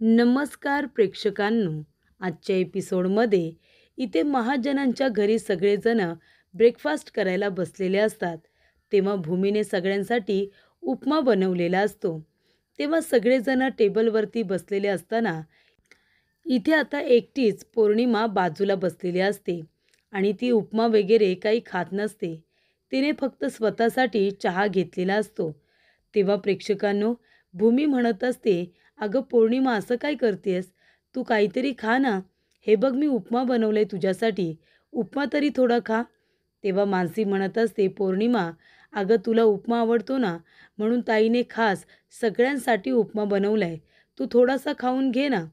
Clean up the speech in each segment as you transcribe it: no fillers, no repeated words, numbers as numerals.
नमस्कार प्रेक्षकांनो. आजच्या एपिसोडमध्ये इथे महाजनांच्या घरी सगळेजण ब्रेकफास्ट करायला बसलेले असतात. तेव्हा भूमीने सगळ्यांसाठी उपमा बनवलेला असतो. तेव्हा सगळेजण टेबलवरती बसलेले असताना इथे आता एकटीच पौर्णिमा बाजूला बसलेली असते आणि ती उपमा वगैरे काही खात नसते. तिने फक्त स्वतःसाठी चहा घेतलेला असतो. तेव्हा प्रेक्षकांनो, भूमी म्हणत असते, "अगं पौर्णिमा, असं काय करतेस? तू काहीतरी खा ना. हे बघ, मी उपमा बनवलाय तुझ्यासाठी. उपमा तरी थोडा खा." तेव्हा मानसी म्हणत असते, "पौर्णिमा, अगं तुला उपमा आवडतो ना, म्हणून ताईने खास सगळ्यांसाठी उपमा बनवलाय. तू थोडासा खाऊन घे ना."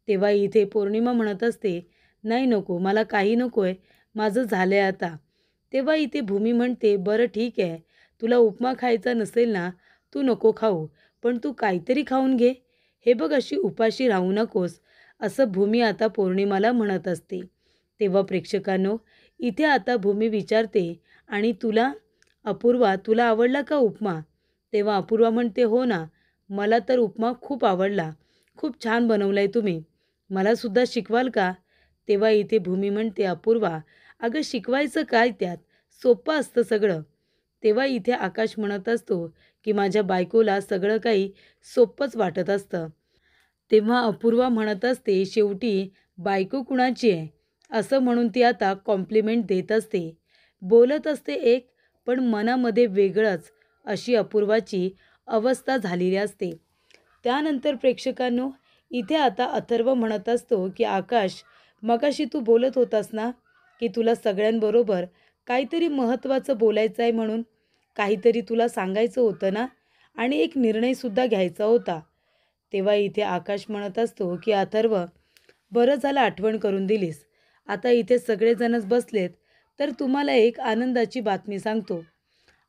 तेव्हा इथे पौर्णिमा म्हणत असते, "नाही नको, मला काही नको आहे. माझं झालं आहे आता." तेव्हा इथे भूमी म्हणते, "बरं ठीक आहे. तुला उपमा खायचा नसेल ना, तू नको खाऊ. पण तू काहीतरी खाऊन घे. हे बघ, अशी उपाशी राहू नकोस." असं भूमी आता पौर्णिमाला म्हणत असते. तेव्हा प्रेक्षकांनो, इथे आता भूमी विचारते, "आणि तुला अपूर्वा, तुला आवडला का उपमा?" तेव्हा अपूर्वा म्हणते, "हो ना, मला तर उपमा खूप आवडला. खूप छान बनवलाय तुम्ही. मलासुद्धा शिकवाल का?" तेव्हा इथे भूमी म्हणते, "अपूर्वा, अगं शिकवायचं काय त्यात? सोपं असतं सगळं." तेव्हा इथे आकाश म्हणत असतो, की माझ्या बायकोला सगळं काही सोपंच वाटत असतं. तेव्हा अपूर्वा म्हणत असते, "शेवटी बायको कुणाची आहे?" असं म्हणून ती आता कॉम्प्लिमेंट देत असते. बोलत असते एक, पण मनामध्ये वेगळंच अशी अपूर्वाची अवस्था झालेली असते. त्यानंतर प्रेक्षकांनो, इथे आता अथर्व म्हणत असतो, की "आकाश, मगाशी तू बोलत होतास ना, की तुला सगळ्यांबरोबर काहीतरी महत्त्वाचं बोलायचं आहे म्हणून. काहीतरी तुला सांगायचं होतं ना आणि एक निर्णयसुद्धा घ्यायचा होता." तेव्हा इथे आकाश म्हणत असतो, की "अथर्व, बरं झालं आठवण करून दिलीस. आता इथे सगळेजणच बसलेत, तर तुम्हाला एक आनंदाची बातमी सांगतो."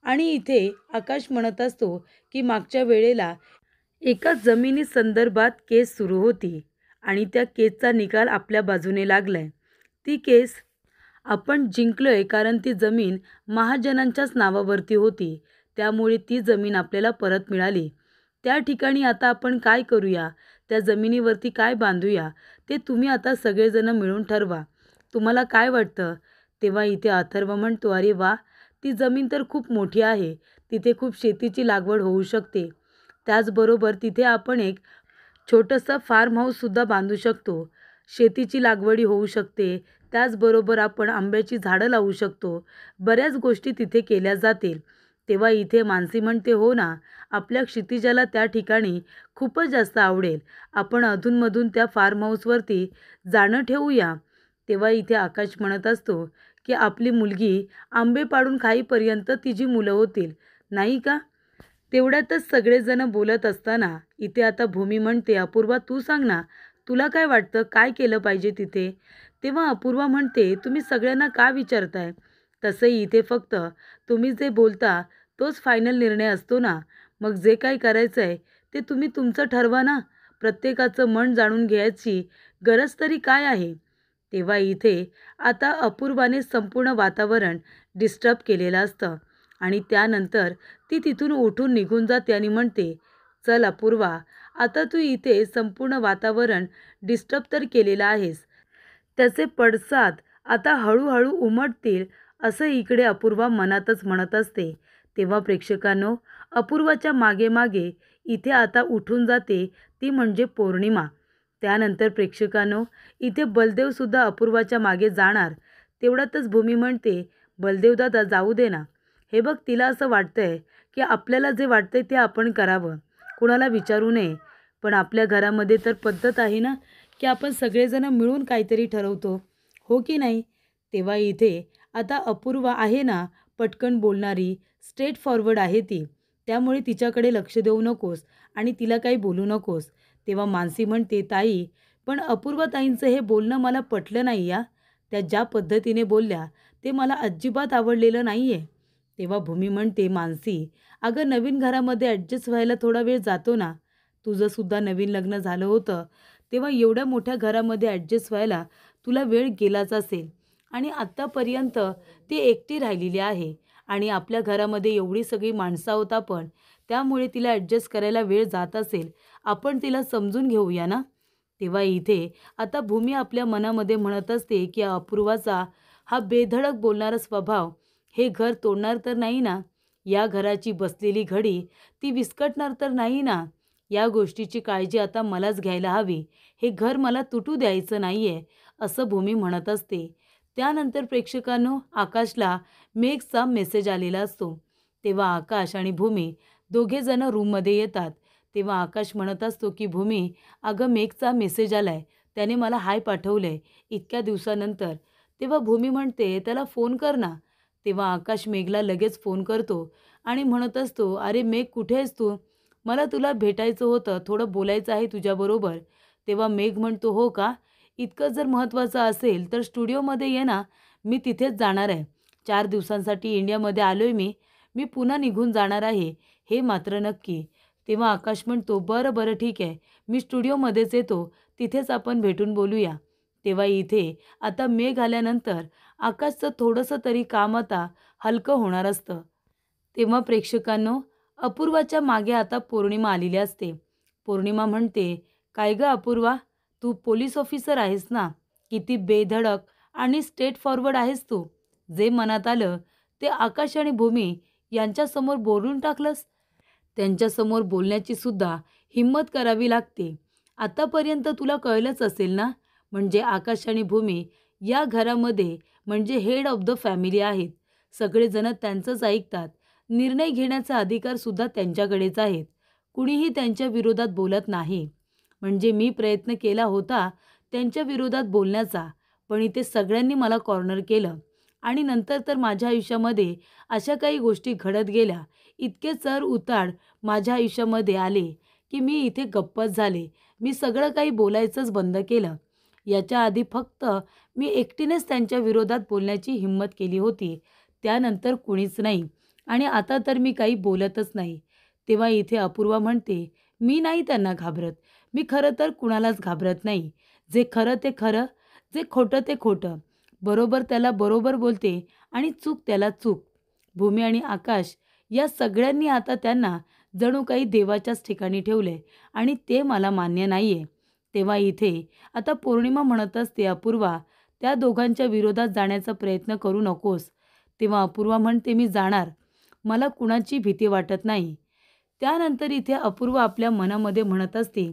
आणि इथे आकाश म्हणत असतो, की मागच्या वेळेला एका जमिनी संदर्भात केस सुरू होती आणि त्या केसचा निकाल आपल्या बाजूने लागलाय. ती केस आपण जिंकलोय, कारण ती जमीन महाजनांच्याच नावावरती होती. त्यामुळे ती जमीन आपल्याला परत मिळाली. त्या ठिकाणी आता आपण काय करूया, त्या जमिनीवरती काय बांधूया, ते तुम्ही आता सगळेजण मिळून ठरवा. तुम्हाला काय वाटतं? तेव्हा इथे अथर्व म्हणतो, "अरे वा, ती जमीन तर खूप मोठी आहे. तिथे खूप शेतीची लागवड होऊ शकते. त्याचबरोबर तिथे आपण एक छोटंसं फार्म हाऊससुद्धा बांधू शकतो. शेतीची लागवडी होऊ शकते. त्याचबरोबर आपण आंब्याची झाडं लावू शकतो. बऱ्याच गोष्टी तिथे केल्या जातील." तेव्हा इथे मानसी म्हणते, "हो ना, आपल्या क्षितिजाला त्या ठिकाणी खूपच जास्त आवडेल. आपण अधूनमधून त्या फार्म हाऊसवरती जाणं ठेवूया." तेव्हा इथे आकाश म्हणत असतो, की "आपली मुलगी आंबे पाडून खाईपर्यंत तिची मुलं होतील, नाही का?" तेवढ्यातच सगळेजण बोलत असताना इथे आता भूमी म्हणते, "अपूर्वा, तू सांग ना, तुला काय वाटतं, काय केलं पाहिजे तिथे?" तेव्हा अपूर्वा म्हणते, "तुम्ही सगळ्यांना का विचारताय? तसंही इथे फक्त तुम्ही जे बोलता तोच फायनल निर्णय असतो ना. मग जे काही करायचं आहे ते तुम्ही तुमचं ठरवा ना. प्रत्येकाचं मन जाणून घ्यायची गरज तरी काय आहे?" तेव्हा इथे आता अपूर्वाने संपूर्ण वातावरण डिस्टर्ब केलेलं असतं आणि त्यानंतर ती तिथून उठून निघून जाते आणि म्हणते, "चल अपूर्वा, आता तू इथे संपूर्ण वातावरण डिस्टर्ब तर केलेलं आहेस. त्याचे पडसाद आता हळूहळू उमटतील." असं इकडे अपूर्वा मनातच म्हणत असते. तेव्हा प्रेक्षकांनो, अपूर्वाच्या मागे मागे इथे आता उठून जाते ती म्हणजे पौर्णिमा. त्यानंतर प्रेक्षकांनो, इथे बलदेवसुद्धा अपूर्वाच्या मागे जाणार. तेवढ्यातच भूमी म्हणते, "बलदेव दादा, जाऊ दे ना. हे बघ, तिला असं वाटतंय की आपल्याला जे वाटतंय ते आपण करावं, कुणाला विचारू नये. पण आपल्या घरामध्ये तर पद्धत आहे ना, की आपण सगळेजण मिळून काहीतरी ठरवतो, हो की नाही?" तेव्हा इथे आता अपूर्वा आहे ना, पटकन बोलणारी, स्ट्रेट फॉरवर्ड आहे ती. त्यामुळे तिच्याकडे लक्ष देऊ नकोस आणि तिला काही बोलू नकोस. तेव्हा मानसी म्हणते, "ताई, पण अपूर्वा ताईंचं हे बोलणं मला पटलं नाही या. त्या ज्या पद्धतीने बोलल्या ते मला अजिबात आवडलेलं नाही आहे." तेव्हा भूमी म्हणते, "मानसी, अगं नवीन घरामध्ये ॲडजस्ट व्हायला थोडा वेळ जातो ना. तुझंसुद्धा नवीन लग्न झालं होतं, तेव्हा एवढ्या मोठ्या घरामध्ये ॲडजस्ट व्हायला तुला वेळ गेलाच असेल आणि आत्तापर्यंत ती एकटी राहिलेली आहे आणि आपल्या घरामध्ये एवढी सगळी माणसं आहोत आपण, त्यामुळे तिला ॲडजस्ट करायला वेळ जात असेल. आपण तिला समजून घेऊया ना." तेव्हा इथे आता भूमी आपल्या मनामध्ये म्हणत असते की अपूर्वाचा हा बेधडक बोलणारा स्वभाव हे घर तोडणार तर नाही ना, या घराची बसलेली घडी ती विस्कटणार तर नाही ना, या गोष्टीची काळजी आता मलाच घ्यायला हवी, हे घर मला तुटू द्यायचं नाही आहे, असं भूमी म्हणत असते. त्यानंतर प्रेक्षकांनो, आकाशला मेघचा मेसेज आलेला असतो. तेव्हा आकाश आणि भूमी दोघेजणं रूममध्ये येतात. तेव्हा आकाश म्हणत असतो की भूमी, अगं मेघचा मेसेज आलाय, त्याने मला हाय पाठवलंय इतक्या दिवसानंतर. तेव्हा भूमी म्हणते त्याला फोन कर ना. तेव्हा आकाश मेघला लगेच फोन करतो आणि म्हणत असतो, अरे मेघ कुठे आहेस तू? मला तुला भेटायचं होतं, थोडं बोलायचं आहे तुझ्याबरोबर. तेव्हा मेघ म्हणतो, हो का? इतकं जर महत्त्वाचं असेल तर स्टुडिओमध्ये ये ना, मी तिथेच जाणार आहे. 4 दिवसांसाठी इंडियामध्ये आलो आहे मी. मी पुन्हा निघून जाणार आहे, हे मात्र नक्की. तेव्हा आकाश म्हणतो, बरं बरं ठीक आहे, मी स्टुडिओमध्येच येतो, तिथेच आपण भेटून बोलूया. तेव्हा इथे आता मेघ आल्यानंतर आकाशचं थोडंसं तरी काम आता हलकं होणार असतं. तेव्हा प्रेक्षकांनो, अपूर्वाच्या मागे आता पौर्णिमा आलेली असते. पौर्णिमा म्हणते, काय गं अपूर्वा, तू पोलीस ऑफिसर आहेस ना? किती बेधडक आणि स्ट्रेट फॉरवर्ड आहेस तू. जे मनात आलं ते आकाश आणि भूमी यांच्यासमोर बोलून टाकलंस. त्यांच्यासमोर बोलण्याची सुद्धा हिंमत करावी लागते. आतापर्यंत तुला कळलंच असेल ना, म्हणजे आकाश आणि भूमी या घरामध्ये म्हणजे हेड ऑफ द फॅमिली आहेत. सगळेजण त्यांचंच ऐकतात. निर्णय घेण्याचा अधिकारसुद्धा त्यांच्याकडेच आहेत. कुणीही त्यांच्या विरोधात बोलत नाही. म्हणजे मी प्रयत्न केला होता त्यांच्या विरोधात बोलण्याचा, पण इथे सगळ्यांनी मला कॉर्नर केलं आणि नंतर तर माझ्या आयुष्यामध्ये अशा काही गोष्टी घडत गेल्या, इतके चढ उतार माझ्या आयुष्यामध्ये आले की मी इथे गप्पच झाले. मी सगळं काही बोलायचंच बंद केलं. याच्या आधी फक्त मी एकटीनेच त्यांच्या विरोधात बोलण्याची हिंमत केली होती. त्यानंतर कुणीच नाही आणि आता तर मी काही बोलतच नाही. तेव्हा इथे अपूर्वा म्हणते, मी नाही त्यांना घाबरत. मी खरं तर कुणालाच घाबरत नाही. जे खरं ते खरं, जे खोटं ते खोटं. बरोबर त्याला बरोबर बोलते आणि चूक त्याला चूक. भूमी आणि आकाश या सगळ्यांनी आता त्यांना जणू काही देवाच्याच ठिकाणी ठेवले आणि ते मला मान्य नाही आहे. तेव्हा इथे आता पौर्णिमा म्हणत असते, अपूर्वा, त्या दोघांच्या विरोधात जाण्याचा प्रयत्न करू नकोस. तेव्हा अपूर्वा म्हणते, मी जाणार. मला कुणाची भीती वाटत नाही. त्यानंतर इथे अपूर्वा आपल्या मनामध्ये म्हणत असते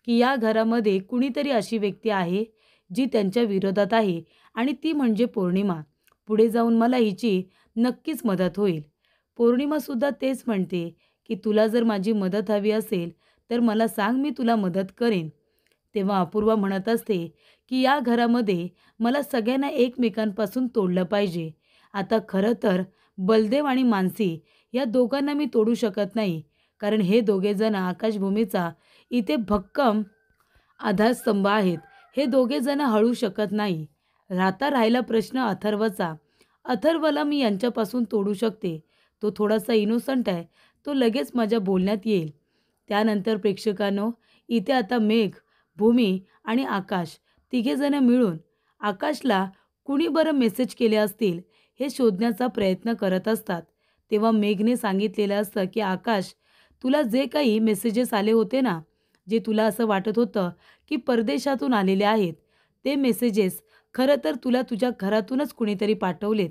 की या घरामध्ये कुणीतरी अशी व्यक्ती आहे जी त्यांच्या विरोधात आहे आणि ती म्हणजे पौर्णिमा. पुढे जाऊन मला हिची नक्कीच मदत होईल. पौर्णिमासुद्धा तेच म्हणते की तुला जर माझी मदत हवी असेल तर मला सांग, मी तुला मदत करेन. तेव्हा अपूर्वा म्हणत असते की या घरामध्ये मला सगळ्यांना एकमेकांपासून तोडलं पाहिजे. आता खरं तर बलदेव आणि मानसी या दोघांना मी तोडू शकत नाही, कारण हे दोघेजण आकाशभूमीचा इथे भक्कम आधारस्तंभ आहेत. हे दोघेजण हळू शकत नाही. राहता राहिला प्रश्न अथर्वचा. अथर्वला मी यांच्यापासून तोडू शकते. तो थोडासा इनोसंट आहे. तो लगेच माझ्या बोलण्यात येईल. त्यानंतर प्रेक्षकांनो, इथे आता मेघ, भूमी आणि आकाश तिघेजण मिळून आकाशला कुणी बरं मेसेज केले असतील हे शोधण्याचा प्रयत्न करत असतात. तेव्हा मेघने सांगितलेलं असतं की आकाश, तुला जे काही मेसेजेस आले होते ना, जे तुला असं वाटत होतं की परदेशातून आलेले आहेत, ते मेसेजेस खरं तर तुला तुझ्या घरातूनच कुणीतरी पाठवलेत.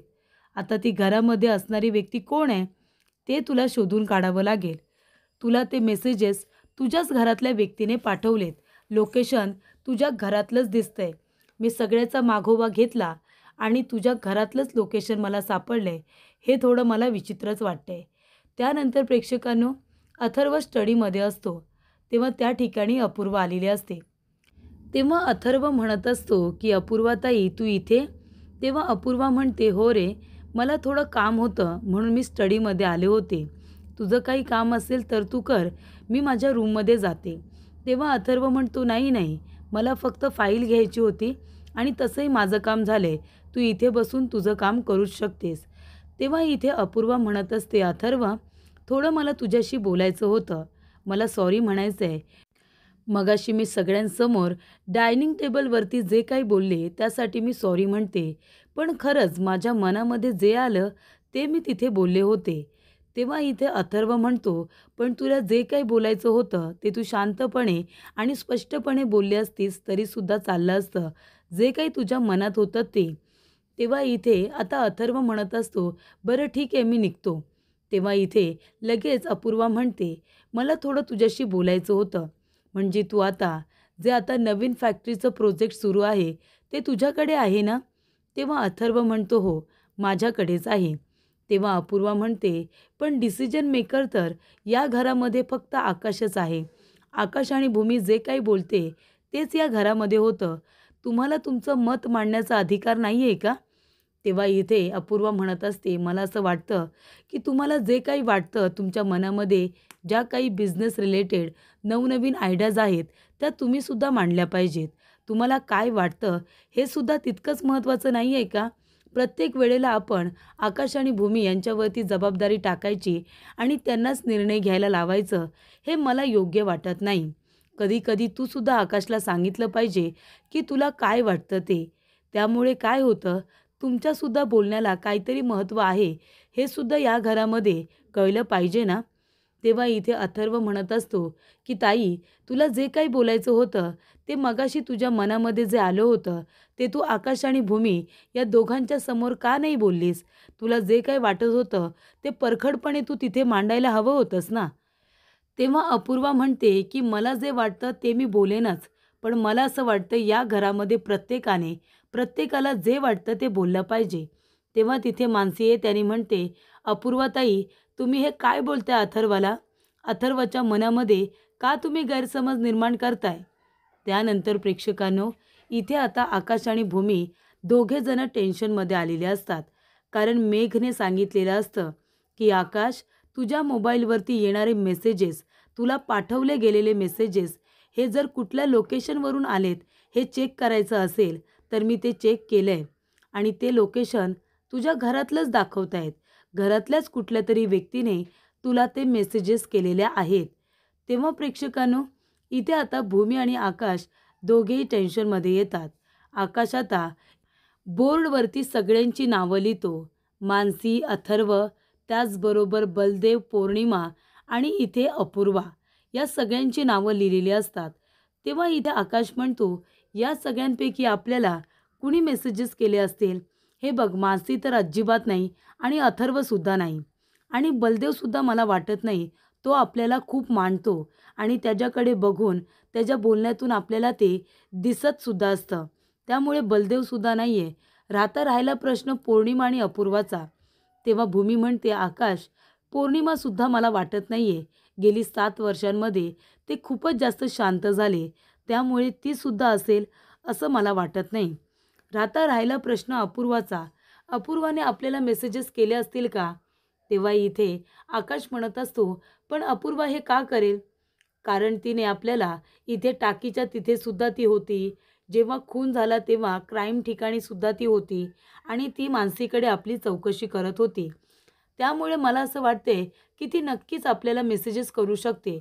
आता ती घरामध्ये असणारी व्यक्ती कोण आहे ते तुला शोधून काढावं लागेल. तुला ते मेसेजेस तुझ्याच घरातल्या व्यक्तीने पाठवलेत. लोकेशन तुझ्या घरातलंच दिसतंय. मी सगळ्याचा मागोवा घेतला आणि तुझ्या घरातलंच लोकेशन मला सापडलंय. हे थोडं मला विचित्रच वाटतंय. त्यानंतर प्रेक्षकांनो, अथर्व स्टडीमध्ये असतो. तेव्हा त्या ठिकाणी अपूर्वा आलेली असते. तेव्हा अथर्व म्हणत असतो की अपूर्वाताई, तू इथे? तेव्हा अपूर्वा म्हणते, हो रे, मला थोडं काम होतं म्हणून मी स्टडीमध्ये आले होते. तुझं काही काम असेल तर तू कर, मी माझ्या रूममध्ये जाते. तेव्हा अथर्व म्हणतो, नाही नाही, मला फक्त फाईल घ्यायची होती आणि तसंही माझं काम झालंय. तू इथे बसून तुझं काम करूच शकतेस. तेव्हा इथे अपूर्वा म्हणत असते, अथर्व, थोडं मला तुझ्याशी बोलायचं होतं. मला सॉरी म्हणायचं आहे. मगाशी मी सगळ्यांसमोर डायनिंग टेबलवरती जे काही बोलले त्यासाठी मी सॉरी म्हणते. पण खरंच माझ्या मनामध्ये जे आलं ते मी तिथे बोलले होते. तेव्हा इथे अथर्व म्हणतो, पण तुला जे काही बोलायचं होतं ते तू शांतपणे आणि स्पष्टपणे बोलली असतीस तरीसुद्धा चाललं असतं. जे काही तुझ्या मनात होतं ते. तेव्हा इथे आता अथर्व म्हणत असतो, "बरं ठीक आहे, मी निघतो." तेव्हा इथे लगेच अपूर्वा म्हणते, "मला थोडं तुझ्याशी बोलायचं होतं. म्हणजे तू आता नवीन फॅक्टरीचं प्रोजेक्ट सुरू आहे, ते तुझ्याकडे आहे ना?" तेव्हा अथर्व म्हणतो, "हो, माझ्याकडेच आहे." तेव्हा अपूर्वा म्हणते, "पण डिसिजन मेकर तर या घरामध्ये फक्त आकाशच आहे. आकाश आणि भूमी जे काही बोलते तेच या घरामध्ये होतं. तुम्हाला तुमचं मत मांडण्याचा अधिकार नाही आहे का?" तेव्हा इथे अपूर्वा म्हणत असते, "मला असं वाटतं, की तुम्हाला जे काही वाटतं तुमच्या मनामध्ये ज्या काही बिझनेस रिलेटेड नवनवीन आयडियाज आहेत, त्या तुम्हीसुद्धा मांडल्या पाहिजेत. तुम्हाला काय वाटतं हे सुद्धा तितकंच महत्त्वाचं नाही आहे का? प्रत्येक वेळेला आपण आकाश आणि भूमी यांच्यावरती जबाबदारी टाकायची आणि त्यांनाच निर्णय घ्यायला लावायचं, हे मला योग्य वाटत नाही. कधी-कधी तू सुद्धा आकाशला सांगितलं पाहिजे, की तुला काय वाटतं ते. त्यामुळे काय होतं, तुमच्यासुद्धा बोलण्याला काहीतरी महत्त्व आहे, हे सुद्धा या घरामध्ये कळलं पाहिजे ना." तेव्हा इथे अथर्व म्हणत असतो, की "ताई, तुला जे काही बोलायचं होतं, ते मगाशी तुझ्या मनामध्ये जे आलं होतं, ते तू आकाश आणि भूमी या दोघांच्या समोर का नाही बोललीस? तुला जे काही वाटत होतं, ते परखडपणे तू तिथे मांडायला हवं होतंस ना." तेव्हा अपूर्वा म्हणते, की "मला जे वाटतं ते मी बोलेनच, पण मला असं वाटतं या घरामध्ये प्रत्येकाला जे वाटतं ते बोललं पाहिजे." तेव्हा तिथे मानसी येते आणि म्हणते, "अपूर्वाताई, तुम्ही हे काय बोलताय अथर्वला? अथर्वच्या मनामध्ये का तुम्ही गैरसमज निर्माण करताय?" त्यानंतर प्रेक्षकांनो, इथे आता आकाश आणि भूमी दोघेजणं टेन्शनमध्ये आलेले असतात. कारण मेघने सांगितलेलं असतं, की "आकाश, तुझ्या मोबाईलवरती येणारे मेसेजेस, तुला पाठवले गेलेले मेसेजेस, हे जर कुठल्या लोकेशनवरून आलेत, हे चेक करायचं असेल, तर मी ते चेक केलंय आणि ते लोकेशन तुझ्या घरातलंच दाखवत आहेत. घरातल्याच कुठल्यातरी व्यक्तीने तुला ते मेसेजेस केलेले आहेत." तेव्हा प्रेक्षकांनो, इथे आता भूमी आणि आकाश दोघेही टेन्शनमध्ये येतात. आकाश आता बोर्डवरती सगळ्यांची नावं लिहितो. मानसी, अथर्व, त्याचबरोबर बलदेव, पौर्णिमा आणि इथे अपूर्वा या सगळ्यांची नावं लिहिलेली असतात. तेव्हा इथे आकाश म्हणतो, "या सगळ्यांपैकी आपल्याला कुणी मेसेजेस केले असतील? हे बघ, मानसी तर अजिबात नाही आणि अथर्वसुद्धा नाही आणि बलदेवसुद्धा मला वाटत नाही. तो आपल्याला खूप मानतो आणि त्याच्याकडे बघून त्याच्या बोलण्यातून आपल्याला ते दिसतसुद्धा असतं. त्यामुळे बलदेवसुद्धा नाही आहे. राहिला प्रश्न पौर्णिमा आणि अपूर्वाचा." तेव्हा भूमी म्हणते, "आकाश, पौर्णिमासुद्धा मला वाटत नाही आहे. गेली 7 वर्षांमध्ये ते खूपच जास्त शांत झाले. त्यामुळे तीसुद्धा असेल असं मला वाटत नाही." राहिला प्रश्न अपूर्वाचा. "अपूर्वाने आपल्याला मेसेजेस केले असतील का?" तेव्हा इथे आकाश म्हणत असतो, "पण अपूर्वा हे का करेल? कारण तिने आपल्याला इथे टाकीच्या तिथे सुद्धा ती होती. जेव्हा खून झाला तेव्हा क्राईम ठिकाणी सुद्धा ती होती आणि ती मानसीकडे आपली चौकशी करत होती. त्यामुळे मला असं वाटतंय, की ती नक्कीच आपल्याला मेसेजेस करू शकते."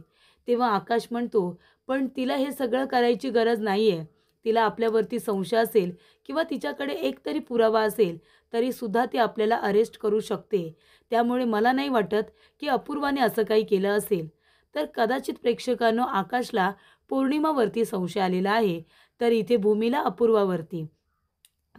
तेव्हा आकाश म्हणतो, "पण तिला हे सगळं करायची गरज नाही आहे. तिला आपल्यावरती संशय असेल किंवा तिच्याकडे एक तरी पुरावा असेल, तरीसुद्धा ती आपल्याला अरेस्ट करू शकते. त्यामुळे मला नाही वाटत, की अपूर्वाने असं काही केलं असेल." तर कदाचित प्रेक्षकांनो, आकाशला पौर्णिमावरती संशय आलेला आहे, तर इथे भूमीला अपूर्वावरती.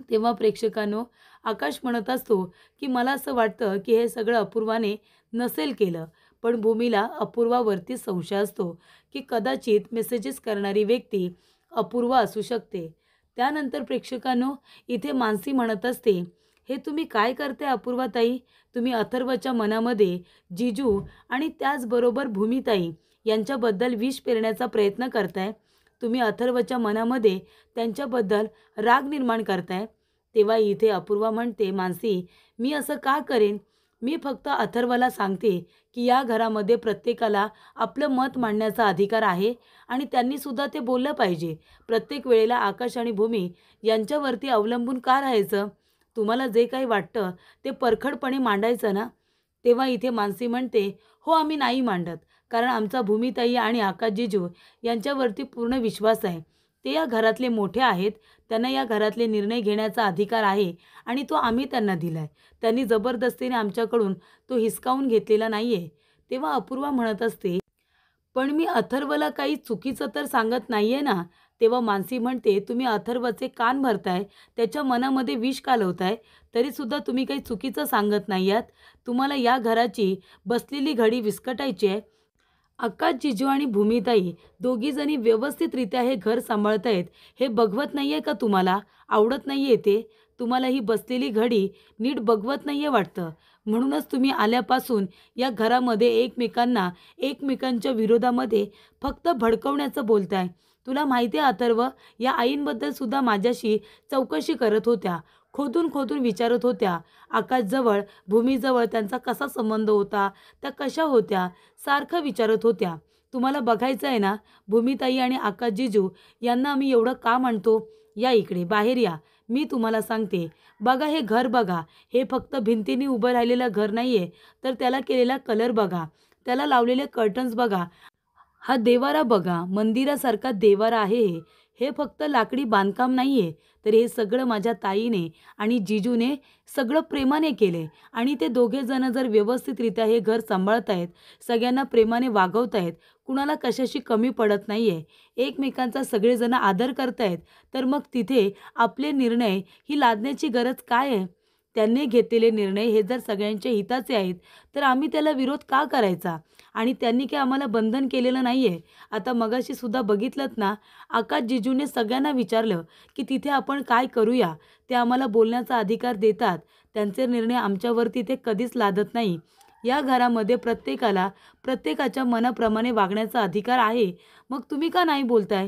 तेव्हा प्रेक्षकांनो, आकाश म्हणत असतो, की "मला असं वाटतं, की हे सगळं अपूर्वाने नसेल केलं." पण भूमीला अपूर्वावरती संशय असतो, की कदाचित मेसेजेस करणारी व्यक्ती अपूर्वा असू शकते. त्यानंतर प्रेक्षकांनो, इथे मानसी म्हणत असते, "हे तुम्ही काय करताय अपूर्वाताई? तुम्ही अथर्वच्या मनामध्ये जिजू आणि त्याचबरोबर भूमिताई यांच्याबद्दल विष पेरण्याचा प्रयत्न करताय. तुम्ही अथर्वच्या मनामध्ये त्यांच्याबद्दल राग निर्माण करताय." तेव्हा इथे अपूर्वा म्हणते, "मानसी, मी असं का करेन? मी फक्त अथर्वला सांगते, की या घरामध्ये प्रत्येकाला आपलं मत मांडण्याचा अधिकार आहे आणि त्यांनीसुद्धा ते बोललं पाहिजे. प्रत्येक वेळेला आकाश आणि भूमी यांच्यावरती अवलंबून का राहायचं? तुम्हाला जे काही वाटतं ते परखडपणे मांडायचं ना." तेव्हा इथे मानसी म्हणते, "हो, आम्ही नाही मांडत. कारण आमचा भूमिताई आणि आकाश जिजू यांच्यावरती पूर्ण विश्वास आहे. ते या घरातले मोठे आहेत, त्यांना या घरातले निर्णय घेण्याचा अधिकार आहे आणि तो आम्ही त्यांना दिला आहे. त्यांनी जबरदस्तीने आमच्याकडून तो हिसकावून घेतलेला नाही आहे. तेव्हा अपूर्वा म्हणत असते, पण मी अथर्वला काही चुकीचं तर सांगत नाहीये ना. तेव्हा मानसी म्हणते, तुम्ही अथर्वचे कान भरताय, त्याच्या मनामध्ये विष कालवताय, तरीसुद्धा तुम्ही काही चुकीचं सांगत नाही आहात. तुम्हाला या घराची बसलेली घडी विस्कटायची आहे. आकाश, जिजू आणि भूमिताई दोघीजणी व्यवस्थितरित्या हे घर सांभाळतायत, हे बघवत नाही आहे का तुम्हाला? आवडत नाही आहे ते? तुम्हाला ही बसलेली घडी नीट बघवत नाही आहे वाटतं. म्हणूनच तुम्ही आल्यापासून या घरामध्ये एकमेकांच्या विरोधामध्ये फक्त भडकवण्याचं बोलताय. तुला माहिती आहे अथर्व, या आईंबद्दल सुद्धा माझ्याशी चौकशी करत होत्या. खोदून खोदून विचारत होत्या. आकाशजवळ, भूमीजवळ त्यांचा कसा संबंध होता, त्या कशा होत्या, सारखं विचारत होत्या. तुम्हाला बघायचं आहे ना, भूमिताई आणि आकाश जिजू यांना आम्ही एवढं का म्हणतो? या इकडे, बाहेर या. मी तुम्हाला सांगते. बघा हे घर बघा. हे फक्त भिंतीने उभं राहिलेलं घर नाही आहे, तर त्याला केलेला कलर बघा. त्याला लावलेले कर्टन्स बघा. हा देवारा बघा. मंदिरासारखा देवारा आहे हे. हे फक्त लाकडी बांधकाम नाही आहे, तर हे सगळं माझ्या ताईने आणि जिजूने सगळं प्रेमाने केले आणि ते दोघेजणं जर व्यवस्थितरित्या हे घर सांभाळतायत, सगळ्यांना प्रेमाने वागवतायत, कुणाला कशाशी कमी पडत नाही आहे, एकमेकांचा सगळेजण आदर करतायत, तर मग तिथे आपले निर्णय ही लादण्याची गरज काय आहे? त्यांनी घेतलेले निर्णय हे जर सगळ्यांच्या हिताचे आहेत, तर आम्ही त्याला विरोध का करायचा? आणि त्यांनी काही आम्हाला बंधन केलेलं नाही आहे. आता मगाशी सुद्धा बघितलंत ना, आकाश जिजूने सगळ्यांना विचारलं की तिथे आपण काय करूया. ते आम्हाला बोलण्याचा अधिकार देतात. त्यांचे निर्णय आमच्यावरती ते कधीच लादत नाही. या घरामध्ये प्रत्येकाला प्रत्येकाच्या मनाप्रमाणे वागण्याचा अधिकार आहे. मग तुम्ही का नाही बोलताय?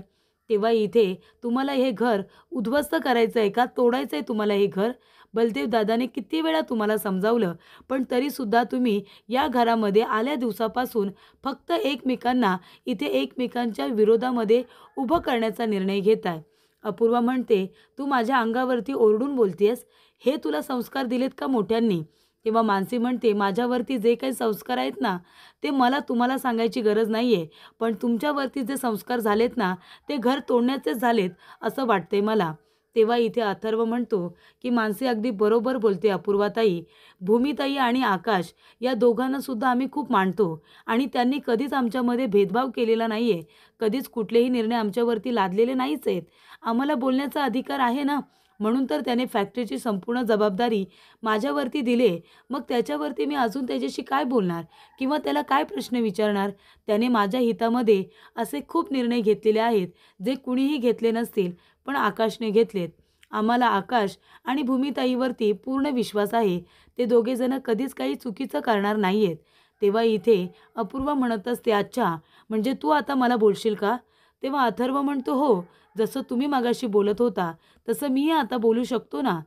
तेव्हा इथे तुम्हाला हे घर उद्ध्वस्त करायचं आहे का? तोडायचं आहे तुम्हाला हे घर? बलदेव दादाने किती वेळा तुम्हाला समजावलं, पण तरीसुद्धा तुम्ही या घरामध्ये आल्या दिवसापासून फक्त एकमेकांना इथे एकमेकांच्या विरोधामध्ये उभं करण्याचा निर्णय घेताय. अपूर्वा म्हणते, तू माझ्या अंगावरती ओरडून बोलतेस? हे तुला संस्कार दिलेत का मोठ्यांनी? तेव्हा मानसी म्हणते, माझ्यावरती जे काही संस्कार आहेत ना, ते मला तुम्हाला सांगायची गरज नाही आहे. पण तुमच्यावरती जे संस्कार झालेत ना, ते घर तोडण्याचेच झालेत असं वाटतंय मला. तेव्हा इथे अथर्व म्हणतो की मानसी अगदी बरोबर बोलते अपूर्वाताई. भूमिताई आणि आकाश या दोघांना सुद्धा आम्ही खूप मानतो आणि त्यांनी कधीच आमच्यामध्ये भेदभाव केलेला नाही आहे. कधीच कुठलेही निर्णय आमच्यावरती लादलेले नाहीच आहेत. आम्हाला बोलण्याचा अधिकार आहे ना, म्हणून तर त्याने फॅक्टरीची संपूर्ण जबाबदारी माझ्यावरती दिली. मग त्याच्यावरती मी अजून त्याच्याशी काय बोलणार किंवा त्याला काय प्रश्न विचारणार? त्याने माझ्या हितामध्ये असे खूप निर्णय घेतलेले आहेत, जे कुणीही घेतले नसतील, पण आकाशने घेतलेत. आम्हाला आकाश आणि भूमिताईवरती पूर्ण विश्वास आहे. ते दोघेजणं कधीच काही चुकीचं करणार नाही आहेत. तेव्हा इथे अपूर्वा म्हणत असते, अच्छा, म्हणजे तू आता मला बोलशील का? तेव्हा अथर्व म्हणतो, हो, जसं तुम्ही मगाशी बोलत होता तसं मीही आता बोलू शकतो ना.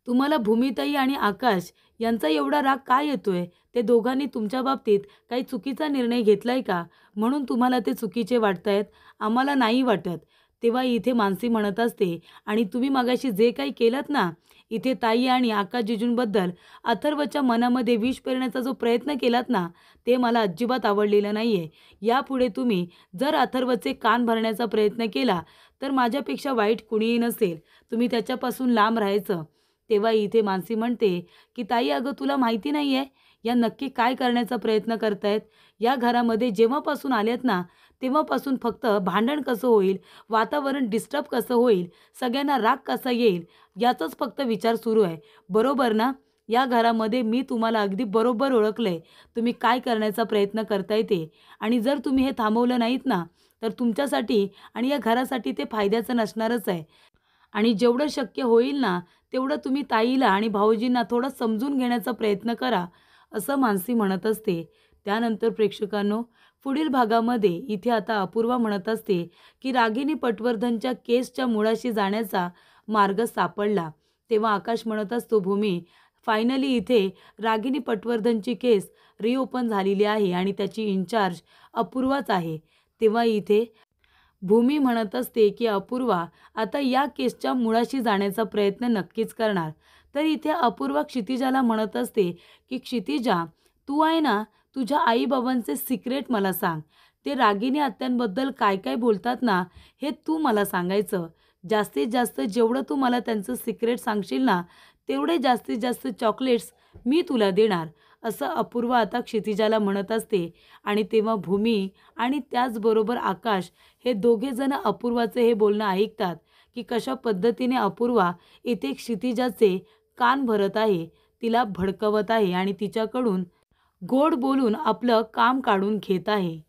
तुम्हाला भूमिताई आणि आकाश यांचा एवढा राग का येतोय? ते दोघांनी तुमच्या बाबतीत काही चुकीचा निर्णय घेतलाय का? म्हणून तुम्हाला ते चुकीचे वाटतायत? आम्हाला नाही वाटत. तेव्हा इथे मानसी म्हणत असते, आणि तुम्ही मगाशी जे काही केलंत ना, इथे ताई आणि आकाश जिजूंबद्दल अथर्वच्या मनामध्ये विष पेरण्याचा जो प्रयत्न केलात ना, ते मला अजिबात आवडलेलं नाही आहे. यापुढे तुम्ही जर अथर्वचे कान भरण्याचा प्रयत्न केला, तर माझ्यापेक्षा वाईट कुणीही नसेल. तुम्ही त्याच्यापासून लांब राहायचं. तेव्हा इथे मानसी म्हणते की ताई, अगं तुला माहिती नाही आहे या नक्की काय करण्याचा प्रयत्न करतायत? या घरामध्ये जेव्हापासून आल्यात ना, तेव्हापासून फक्त भांडण कसं होईल, वातावरण डिस्टर्ब कसं होईल, सगळ्यांना राग कसा येईल, याचाच फक्त विचार सुरू आहे. बरोबर ना? या घरामध्ये मी तुम्हाला अगदी बरोबर ओळखलंय. तुम्ही काय करण्याचा प्रयत्न करताय ते. आणि जर तुम्ही हे थांबवलं नाहीत ना, तर तुमच्यासाठी आणि या घरासाठी ते फायद्याचं नसणारच आहे. आणि जेवढं शक्य होईल ना, तेवढं तुम्ही ताईला आणि भाऊजींना थोडं समजून घेण्याचा प्रयत्न करा, असं मानसी म्हणत असते. त्यानंतर प्रेक्षकांनो, पुढील भागामध्ये इथे आता अपूर्वा म्हणत असते की रागिनी पटवर्धनच्या केसच्या मुळाशी जाण्याचा मार्ग सापडला. तेव्हा आकाश म्हणत असतो, भूमी, फायनली इथे रागिनी पटवर्धनची केस रिओपन झालेली आहे आणि त्याची इन्चार्ज अपूर्वाच आहे. तेव्हा इथे भूमी म्हणत असते की अपूर्वा आता या केसच्या मुळाशी जाण्याचा प्रयत्न नक्कीच करणार. तर इथे अपूर्वा क्षितिजाला म्हणत असते की क्षितिजा, तू आहे ना, तुझ्या आईबाबांचे सिक्रेट मला सांग. ते रागिनी आत्यांबद्दल काय काय बोलतात ना, हे तू मला सांगायचं. जास्तीत जास्त जेवढं तू मला त्यांचं सिक्रेट सांगशील ना, तेवढे जास्तीत जास्त चॉकलेट्स मी तुला देणार, असं अपूर्वा आता क्षितिजाला म्हणत असते. आणि तेव्हा भूमी आणि त्याचबरोबर आकाश हे दोघेजण अपूर्वाचं हे बोलणं ऐकतात, की कशा पद्धतीने अपूर्वा इथे क्षितिजाचे कान भरत आहे, तिला भडकवत आहे आणि तिच्याकडून गोड बोलून आपलं काम काढून घेत आहे.